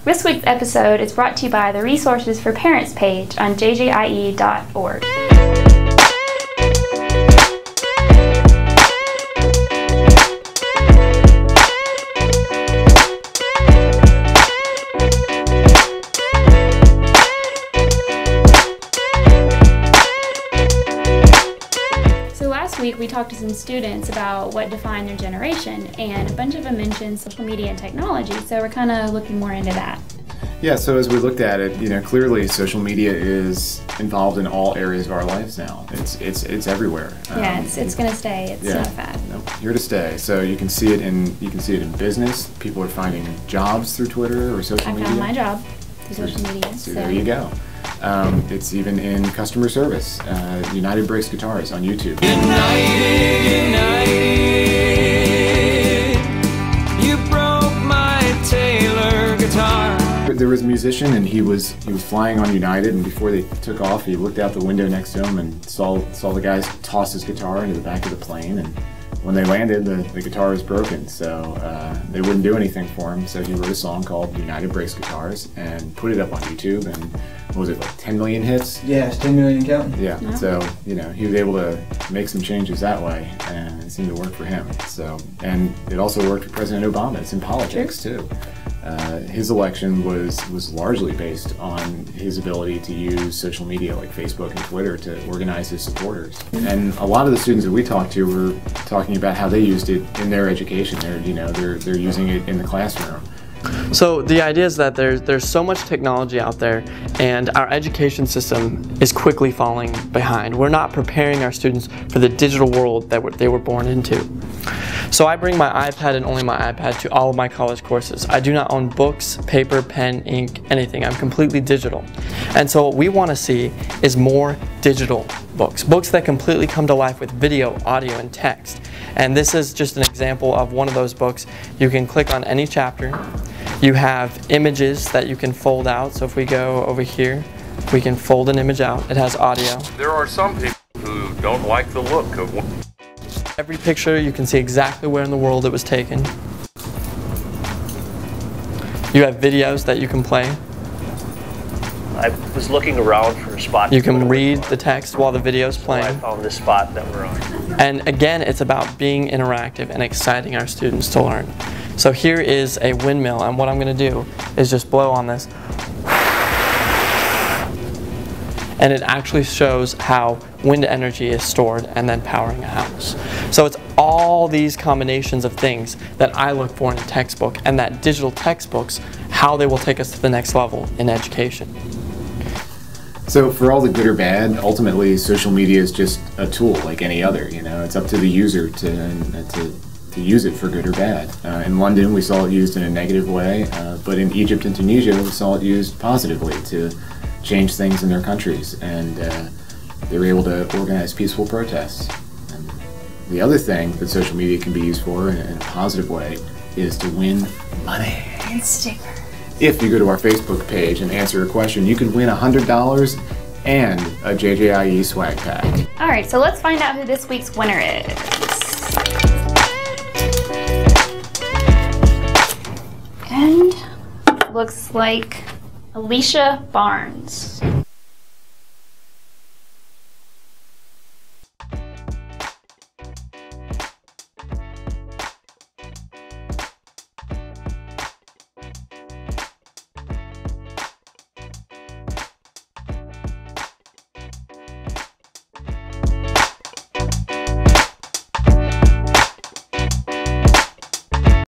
This week's episode is brought to you by the Resources for Parents page on jjie.org. Last week we talked to some students about what defined their generation, and a bunch of them mentioned social media and technology, so we're kind of looking more into that. Yeah, so as we looked at it, clearly social media is involved in all areas of our lives now. It's everywhere. Yeah, it's going to stay. It's not a fad. Nope, here to stay. So you can see it in business. People are finding jobs through Twitter or social media. I found my job through social media. So there you go. It's even in customer service. United Breaks Guitars on YouTube. United, you broke my Taylor guitar. There was a musician, and he was flying on United, and before they took off, he looked out the window next to him and saw the guys toss his guitar into the back of the plane. And when they landed, the guitar was broken, so they wouldn't do anything for him. So he wrote a song called United Breaks Guitars and put it up on YouTube, and what was it, like 10 million hits? Yeah, it's 10 million counting. Yeah, wow. So he was able to make some changes that way, and it seemed to work for him. So, and it also worked for President Obama. It's in politics too. His election was largely based on his ability to use social media like Facebook and Twitter to organize his supporters. And a lot of the students that we talked to were talking about how they used it in their education. They're using it in the classroom. So the idea is that there's so much technology out there, and our education system is quickly falling behind. We're not preparing our students for the digital world that they were born into. So I bring my iPad and only my iPad to all of my college courses. I do not own books, paper, pen, ink, anything. I'm completely digital. And so what we want to see is more digital books. Books that completely come to life with video, audio, and text. And this is just an example of one of those books. You can click on any chapter. You have images that you can fold out. So if we go over here, we can fold an image out. It has audio. There are some people who don't like the look of one. Every picture, you can see exactly where in the world it was taken. You have videos that you can play. I was looking around for a spot. You can read the text while the video's playing. So I found this spot that we're on. And again, it's about being interactive and exciting our students to learn. So here is a windmill, and what I'm going to do is just blow on this. And it actually shows how wind energy is stored and then powering a house. So it's all these combinations of things that I look for in a textbook, and that digital textbooks, how they will take us to the next level in education. So for all the good or bad, ultimately social media is just a tool like any other. It's up to the user to use it for good or bad. In London, we saw it used in a negative way, but in Egypt and Tunisia, we saw it used positively to change things in their countries, and they were able to organize peaceful protests. And the other thing that social media can be used for in a positive way is to win money. And stickers. If you go to our Facebook page and answer a question, you can win $100 and a JJIE swag pack. All right, so let's find out who this week's winner is. And looks like Alicia Barnes.